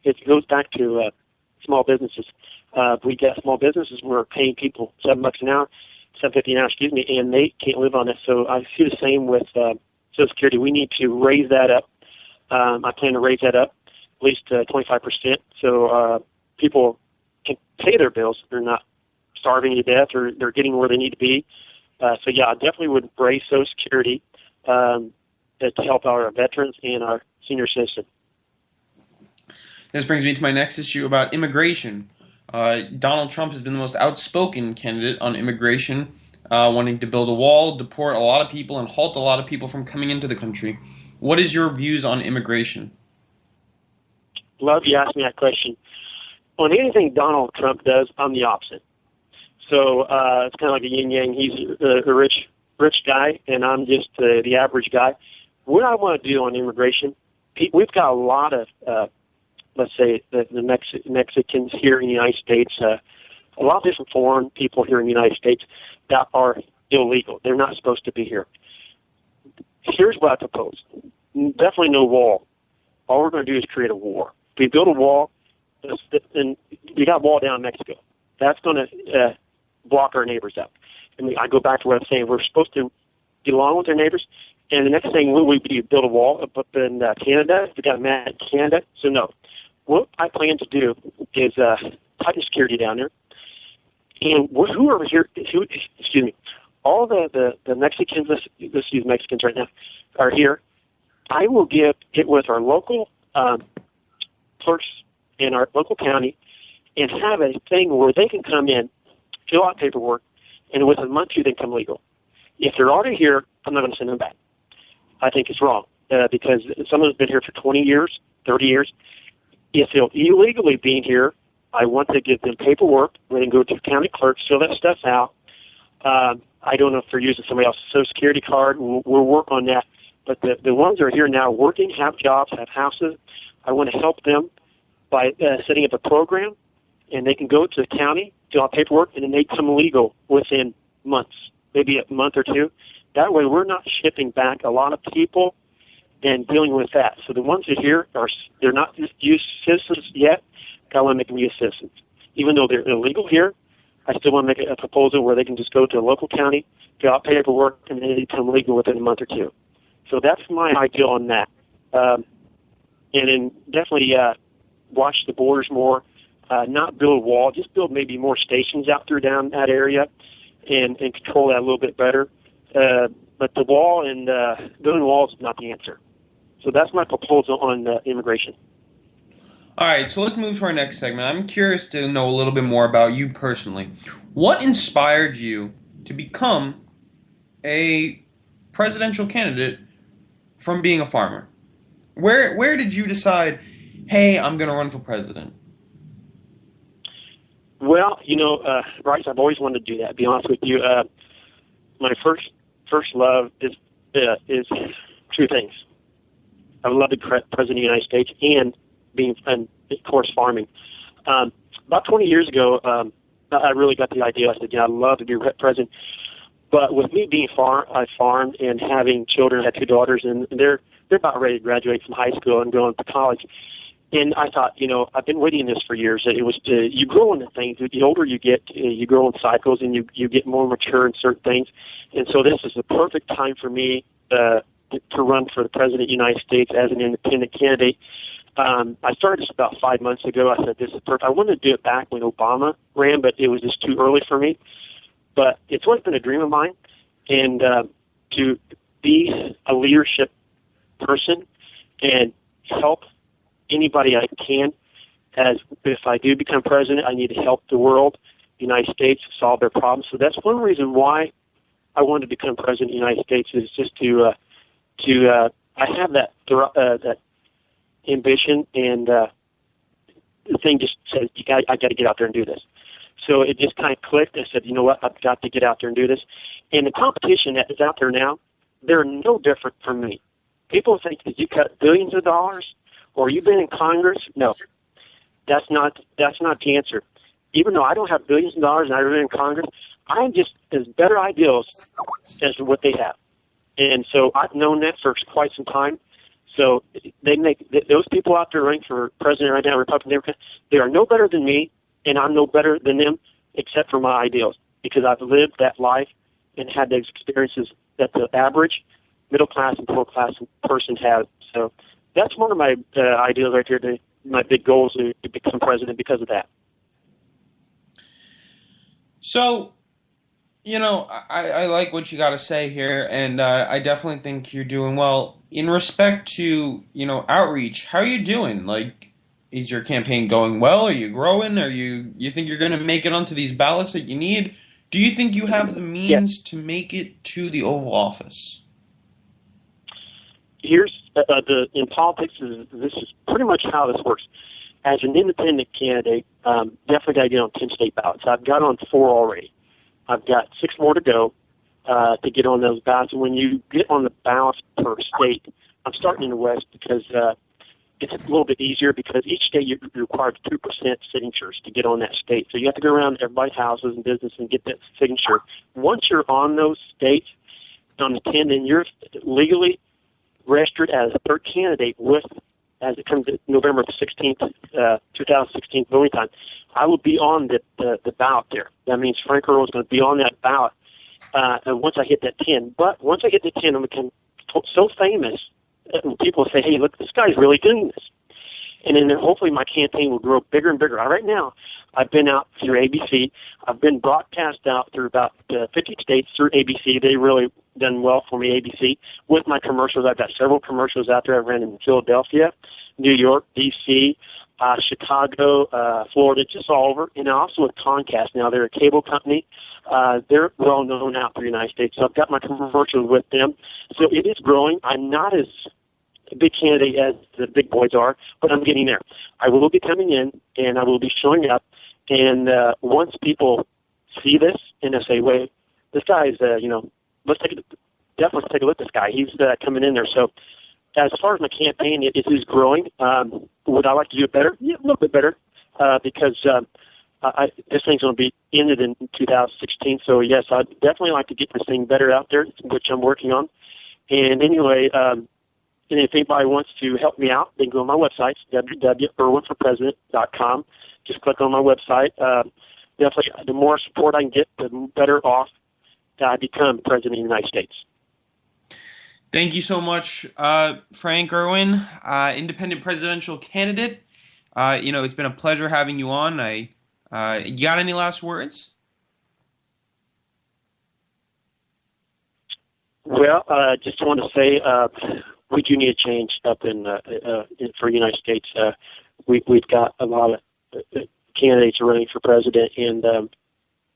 C: It goes back to small businesses. We got small businesses where we're paying people $7 an hour, $7.50 an hour, and they can't live on it. So I see the same with Social Security. We need to raise that up. I plan to raise that up at least 25%, so people can pay their bills. They're not starving to death, or they're getting where they need to be. So yeah, I definitely would raise Social Security to help our veterans and our senior citizens.
H: This brings me to my next issue about immigration. Donald Trump has been the most outspoken candidate on immigration, wanting to build a wall, deport a lot of people, and halt a lot of people from coming into the country. What is your views on immigration?
C: Love you asking that question. On anything Donald Trump does, I'm the opposite. So it's kind of like a yin-yang. He's a rich guy, and I'm just the average guy. What I want to do on immigration, we've got a lot of, let's say, the Mexicans here in the United States, a lot of different foreign people here in the United States that are illegal. They're not supposed to be here. Here's what I propose. Definitely no wall. all we're going to do is create a war. If we build a wall, and we got a wall down in Mexico, that's going to block our neighbors out. And I go back to what I'm saying. We're supposed to get along with our neighbors. And the next thing we do build a wall up in Canada. We got mad at Canada. So no, what I plan to do is tighten security down there. And who are here? Excuse me. All the Mexicans. Let's use Mexicans right now. Are here. I will get with our local clerks in our local county and have a thing where they can come in, fill out paperwork, and within a month or two they come legal. If they're already here, I'm not going to send them back. I think it's wrong because someone's been here for 20 years, 30 years. If they're illegally being here, I want to give them paperwork. We can go to the county clerk, fill that stuff out. I don't know if they're using somebody else's Social Security card. We'll work on that. But the ones that are here now working, have jobs, have houses, I want to help them by setting up a program, and they can go to the county, fill out paperwork, and then they come legal within months, maybe a month or two. That way we're not shipping back a lot of people and dealing with that. So the ones that are here, they're not just U.S. citizens yet. I want to make them U.S. citizens. Even though they're illegal here, I still want to make a proposal where they can just go to a local county, fill out paperwork, and then they become legal within a month or two. So that's my ideal on that. And then definitely watch the borders more, not build a wall, just build maybe more stations out there down that area and control that a little bit better. But the wall and building walls is not the answer. So that's my proposal on immigration.
H: All right, so let's move to our next segment. I'm curious to know a little bit more about you personally. What inspired you to become a presidential candidate from being a farmer? Where did you decide, hey, I'm going to run for president?
C: Well, Bryce, I've always wanted to do that, to be honest with you. My first love is two things. I would love to be president of the United States and of course, farming. About 20 years ago, I really got the idea. I said, I'd love to be president. But with me being I farmed and having children, I had 2 daughters, and they're about ready to graduate from high school and going to college. And I thought, I've been waiting this for years. It was you grow into things. The older you get, you grow in cycles, and you get more mature in certain things. And so this is the perfect time for me to run for the president of the United States as an independent candidate. I started this about 5 months ago. I said, this is perfect. I wanted to do it back when Obama ran, but it was just too early for me. But it's always been a dream of mine, and to be a leadership person and help anybody I can. As if I do become president, I need to help the world, the United States, solve their problems. So that's one reason why I wanted to become president of the United States, is just to I have that ambition, and the thing just says, I got to get out there and do this. So it just kind of clicked. I said, you know what, I've got to get out there and do this. And the competition that is out there now, they're no different from me. People think that you cut billions of dollars or you've been in Congress. No, that's not the answer. Even though I don't have billions of dollars and I've been in Congress, I'm just as better ideals as what they have. And so I've known that for quite some time. So they make those people out there running for president right now, Republican, Democrat, they are no better than me, and I'm no better than them, except for my ideals, because I've lived that life and had those experiences that the average middle class and poor class person has. So that's one of my ideals right here. My big goal is to become president because of that.
H: So, I like what you got to say here, and I definitely think you're doing well. In respect to, outreach, how are you doing? Like, is your campaign going well? Are you growing? Are you think you're going to make it onto these ballots that you need? Do you think you have the means to make it to the Oval Office?
C: Here's in politics, this is pretty much how this works. As an independent candidate, definitely got to get on 10 state ballots. I've got on 4 already. I've got 6 more to go to get on those ballots. And when you get on the ballots per state, I'm starting in the West because it's a little bit easier, because each state you're required 2% signatures to get on that state. So you have to go around to everybody's houses and business and get that signature. Once you're on those states, on the 10, then you're legally registered as a third candidate with as it comes to November the 16th, 2016 voting time, I will be on the ballot there. That means Frank Earl is going to be on that ballot once I hit that 10. But once I hit the 10, I'm become so famous, people say, hey, look, this guy's really doing this. And then hopefully my campaign will grow bigger and bigger. Right now, I've been out through ABC. I've been broadcast out through about 50 states through ABC. They really done well for me, ABC. With my commercials, I've got several commercials out there. I ran in Philadelphia, New York, D.C., Chicago, Florida, just all over. And also with Comcast now. They're a cable company. They're well known out through the United States. So I've got my commercials with them. So it is growing. I'm not as a big candidate as the big boys are, but I'm getting there. I will be coming in, and I will be showing up. And once people see this, and they say, wait, this guy's, let's definitely take a look at this guy. He's coming in there. So as far as my campaign, it is growing. Would I like to do it better? Yeah, a little bit better, because this thing's going to be ended in 2016. So, yes, I'd definitely like to get this thing better out there, which I'm working on. And anyway, and if anybody wants to help me out, they can go on my website, www.erwinforpresident.com. Just click on my website. Definitely, the more support I can get, the better off I become President of the United States.
H: Thank you so much, Frank Erwin, independent presidential candidate. It's been a pleasure having you on. You got any last words?
C: Well, just want to say we do need a change up for the United States. We've got a lot of candidates running for president, and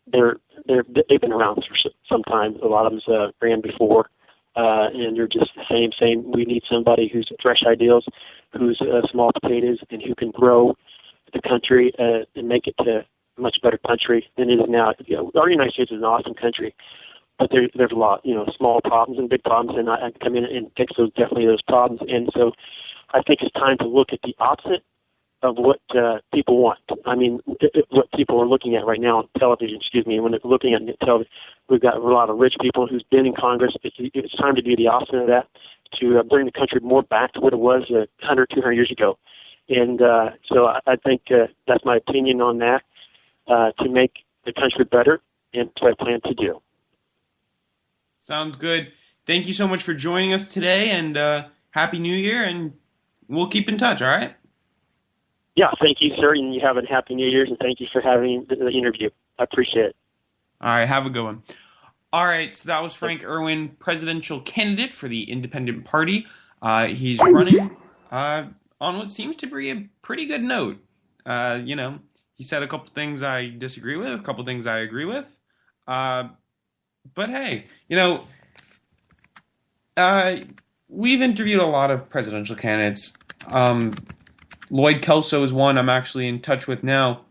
C: they've been around for some time. A lot of them ran before, and they're just the same. We need somebody who's fresh ideals, who's small potatoes, and who can grow the country and make it to a much better country than it is now. Our United States is an awesome country, but there's a lot, small problems and big problems, and I come in and fix those problems. And so I think it's time to look at the opposite of what people want. I mean, what people are looking at right now on television, when they're looking at television, we've got a lot of rich people who's been in Congress. It's time to do the opposite of that, to bring the country more back to what it was 100, 200 years ago. And so I think that's my opinion on that, to make the country better, and that's what I plan to do.
H: Sounds good. Thank you so much for joining us today, and Happy New Year, and we'll keep in touch, all right?
C: Yeah, thank you, sir, and you have a Happy New Year's, and thank you for having the interview. I appreciate it.
H: All right, have a good one. All right, so that was Frank Erwin, presidential candidate for the Independent Party. He's running on what seems to be a pretty good note. He said a couple things I disagree with, a couple things I agree with. But hey, we've interviewed a lot of presidential candidates. Lloyd Kelso is one I'm actually in touch with now.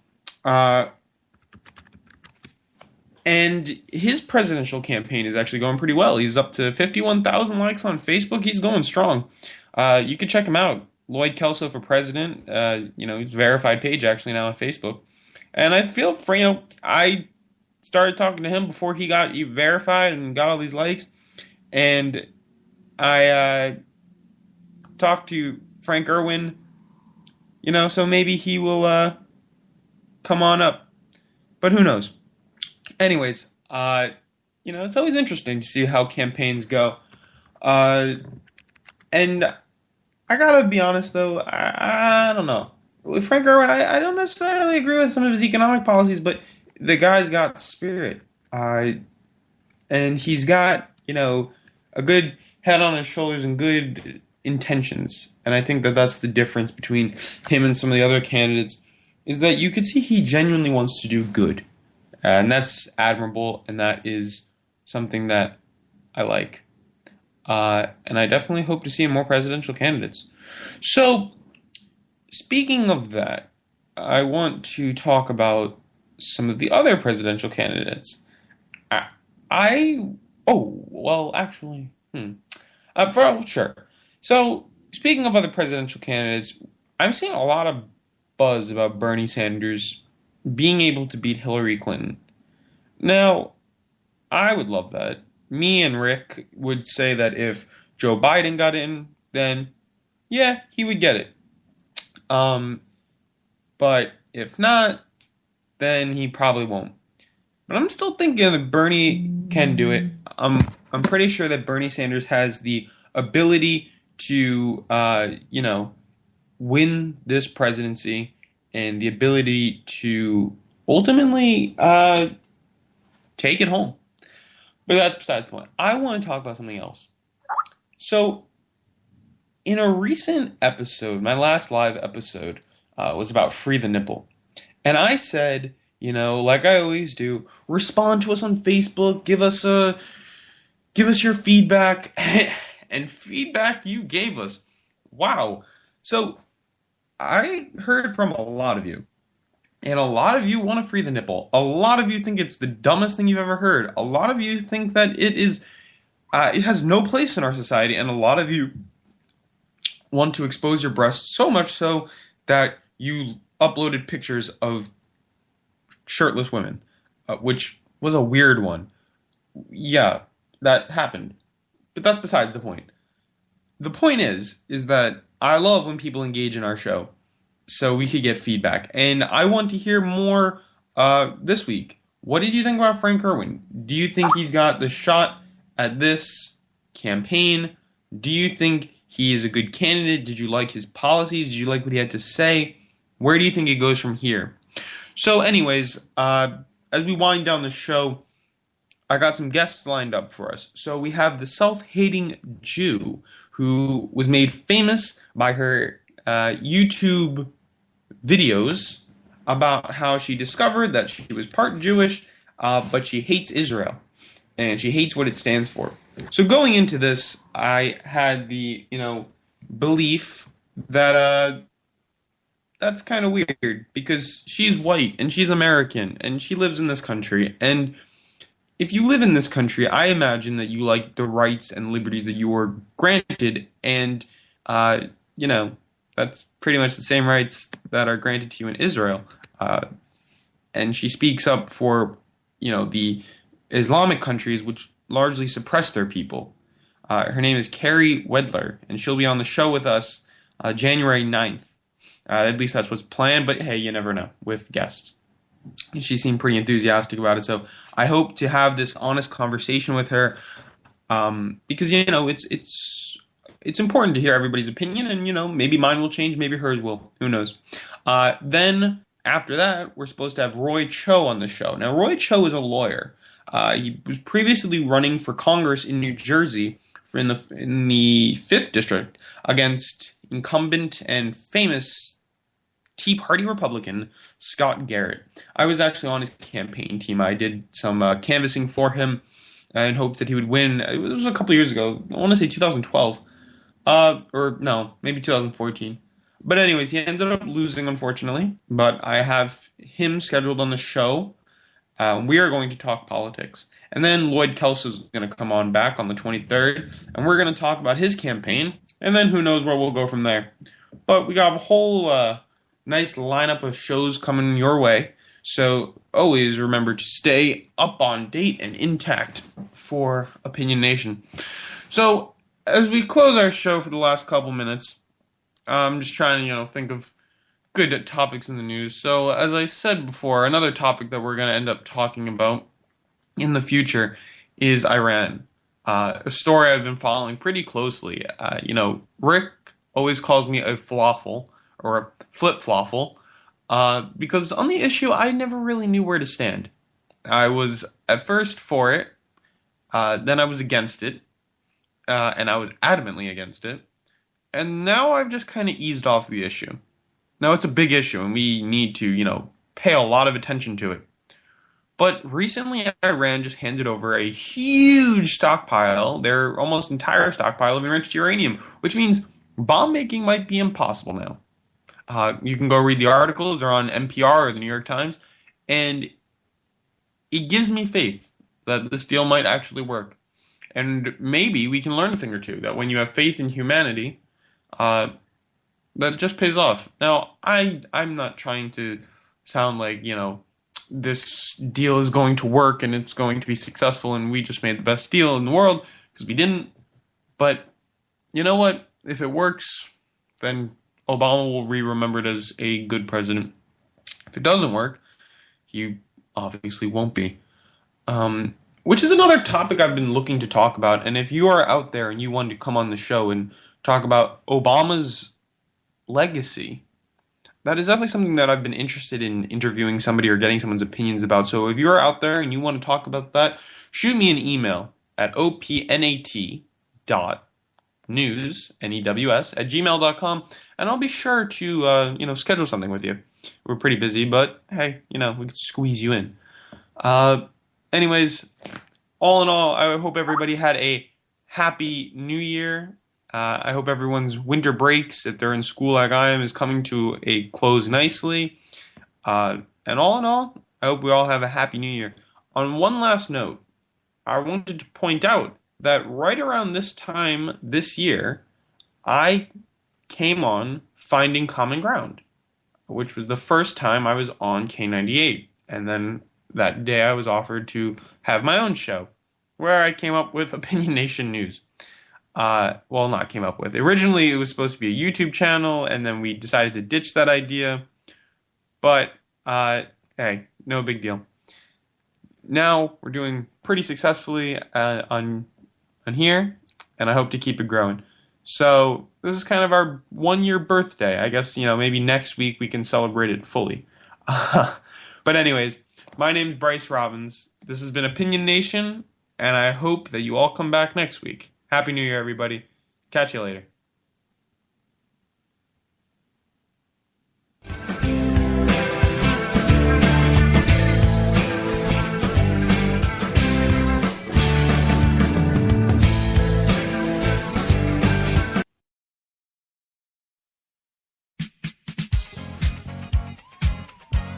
H: And his presidential campaign is actually going pretty well. He's up to 51,000 likes on Facebook. He's going strong. You can check him out. Lloyd Kelso for president. He's a verified page actually now on Facebook. And I feel I started talking to him before he got verified and got all these likes. And I talked to Frank Erwin, so maybe he will come on up. But who knows? Anyways, it's always interesting to see how campaigns go. And I gotta be honest, though, I don't know. With Frank Erwin, I don't necessarily agree with some of his economic policies, but the guy's got spirit. And he's got, a good head on his shoulders and good intentions. And I think that that's the difference between him and some of the other candidates, is that you could see he genuinely wants to do good. And that's admirable, and that is something that I like. And I definitely hope to see more presidential candidates. So, speaking of that, I want to talk about some of the other presidential candidates. Sure. So, speaking of other presidential candidates, I'm seeing a lot of buzz about Bernie Sanders being able to beat Hillary Clinton. Now, I would love that. Me and Rick would say that if Joe Biden got in, then, yeah, he would get it. But if not, then he probably won't. But I'm still thinking that Bernie can do it. I'm pretty sure that Bernie Sanders has the ability to, win this presidency and the ability to ultimately take it home. But that's besides the point. I want to talk about something else. So, in a recent episode, my last live episode was about Free the Nipple. And I said, like I always do, respond to us on Facebook, give us your feedback, and feedback you gave us. Wow. So, I heard from a lot of you. And a lot of you want to free the nipple. A lot of you think it's the dumbest thing you've ever heard. A lot of you think that it has no place in our society. And a lot of you want to expose your breasts so much so that you uploaded pictures of shirtless women, which was a weird one. Yeah, that happened. But that's besides the point. The point is that I love when people engage in our show, so we could get feedback. And I want to hear more this week. What did you think about Frank Erwin? Do you think he's got the shot at this campaign? Do you think he is a good candidate? Did you like his policies? Did you like what he had to say? Where do you think it goes from here? So anyways, as we wind down the show, I got some guests lined up for us. So we have the self-hating Jew who was made famous by her YouTube videos about how she discovered that she was part Jewish, but she hates Israel, and she hates what it stands for. So going into this, I had the, belief that that's kind of weird, because she's white, and she's American, and she lives in this country, and if you live in this country, I imagine that you like the rights and liberties that you were granted, and, that's pretty much the same rights that are granted to you in Israel. And she speaks up for, the Islamic countries which largely suppress their people. Her name is Carrie Wedler, and she'll be on the show with us January 9th. At least that's what's planned, but hey, you never know with guests. And she seemed pretty enthusiastic about it, so I hope to have this honest conversation with her, because, it's important to hear everybody's opinion, and, maybe mine will change, maybe hers will. Who knows? Then, after that, we're supposed to have Roy Cho on the show. Now, Roy Cho is a lawyer. He was previously running for Congress in New Jersey in the 5th District against incumbent and famous Tea Party Republican Scott Garrett. I was actually on his campaign team. I did some canvassing for him in hopes that he would win. It was a couple years ago. I want to say 2012. Or no, maybe 2014. But anyways, he ended up losing, unfortunately. But I have him scheduled on the show. We are going to talk politics. And then Lloyd Kelso is going to come on back on the 23rd. And we're going to talk about his campaign. And then who knows where we'll go from there. But we got a whole nice lineup of shows coming your way. So always remember to stay up on date and intact for Opinion Nation. So as we close our show for the last couple minutes, I'm just trying to, think of good topics in the news. So as I said before, another topic that we're going to end up talking about in the future is Iran. A story I've been following pretty closely. Rick always calls me a falafel or a flip-floffle, because on the issue, I never really knew where to stand. I was at first for it, then I was against it, and I was adamantly against it, and now I've just kind of eased off the issue. Now, it's a big issue, and we need to, pay a lot of attention to it. But recently, Iran just handed over a huge stockpile, their almost entire stockpile of enriched uranium, which means bomb making might be impossible now. You can go read the articles. They're on NPR or the New York Times. And it gives me faith that this deal might actually work. And maybe we can learn a thing or two, that when you have faith in humanity, that it just pays off. Now, I'm not trying to sound like, this deal is going to work and it's going to be successful and we just made the best deal in the world, because we didn't. But you know what? If it works, then Obama will be remembered as a good president. If it doesn't work, he obviously won't be. Which is another topic I've been looking to talk about. And if you are out there and you want to come on the show and talk about Obama's legacy, that is definitely something that I've been interested in interviewing somebody or getting someone's opinions about. So if you're out there and you want to talk about that, shoot me an email at opnat.news@gmail.com, and I'll be sure to schedule something with you. We're pretty busy, but hey, we could squeeze you in. Anyways, all in all, I hope everybody had a happy New Year. I hope everyone's winter breaks, if they're in school like I am, is coming to a close nicely. And all in all, I hope we all have a happy New Year. On one last note, I wanted to point out that right around this time this year, I came on Finding Common Ground, which was the first time I was on K98. And then that day I was offered to have my own show, where I came up with Opinion Nation News. Not came up with. Originally, it was supposed to be a YouTube channel, and then we decided to ditch that idea. But, hey, no big deal. Now, we're doing pretty successfully on here, and I hope to keep it growing. So, this is kind of our 1-year birthday. I guess, maybe next week we can celebrate it fully. But anyways, my name's Bryce Robbins. This has been Opinion Nation, and I hope that you all come back next week. Happy New Year, everybody. Catch you later.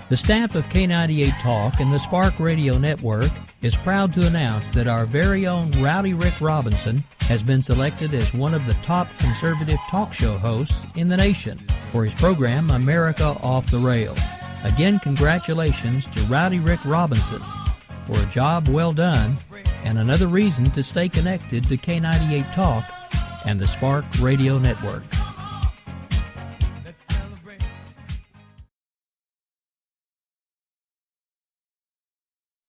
D: The staff of K98 Talk and the Spark Radio Network is proud to announce that our very own Rowdy Rick Robinson has been selected as one of the top conservative talk show hosts in the nation for his program, America Off the Rails. Again, congratulations to Rowdy Rick Robinson for a job well done and another reason to stay connected to K98 Talk and the Spark Radio Network.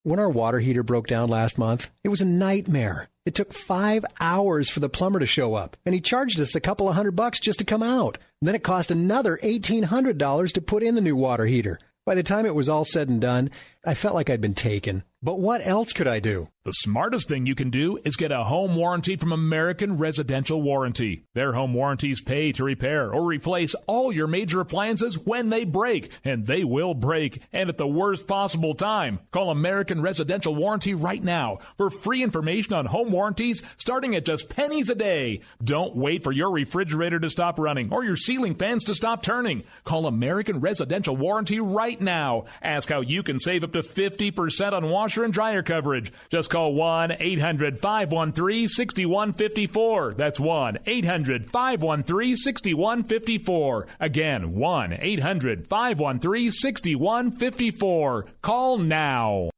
P: When our water heater broke down last month, it was a nightmare. It took 5 hours for the plumber to show up, and he charged us a couple of $100 just to come out. And then it cost another $1,800 to put in the new water heater. By the time it was all said and done, I felt like I'd been taken. But what else could I do?
A: The smartest thing you can do is get a home warranty from American Residential Warranty. Their home warranties pay to repair or replace all your major appliances when they break, and they will break, and at the worst possible time. Call American Residential Warranty right now for free information on home warranties starting at just pennies a day. Don't wait for your refrigerator to stop running or your ceiling fans to stop turning. Call American Residential Warranty right now. Ask how you can save up to 50% on washer and dryer coverage. Just call 1-800-513-6154. That's 1-800-513-6154. Again, 1-800-513-6154. Call now.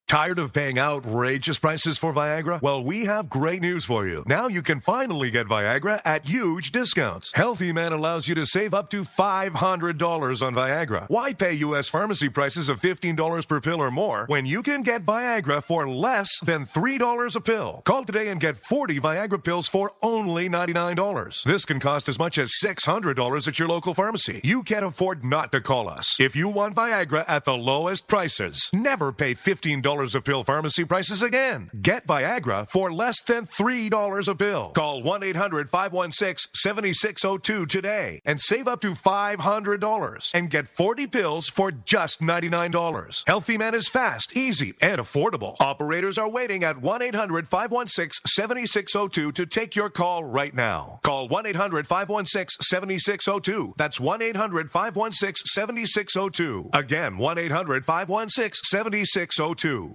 Q: Tired of paying outrageous prices for Viagra? Well, we have great news for you. Now you can finally get Viagra at huge discounts. Healthy Man allows you to save up to $500 on Viagra. Why pay U.S. pharmacy prices of $15 per pill or more when you can get Viagra for less than $3 a pill? Call today and get 40 Viagra pills for only $99. This can cost as much as $600 at your local pharmacy. You can't afford not to call us. If you want Viagra at the lowest prices, never pay $15 a pill pharmacy prices again. Get Viagra for less than $3 a pill. Call 1-800-516-7602 today and save up to $500 and get 40 pills for just $99. Healthy Man is fast, easy, and affordable. Operators are waiting at 1-800-516-7602 to take your call right now. Call 1-800-516-7602. That's 1-800-516-7602. Again, 1-800-516-7602.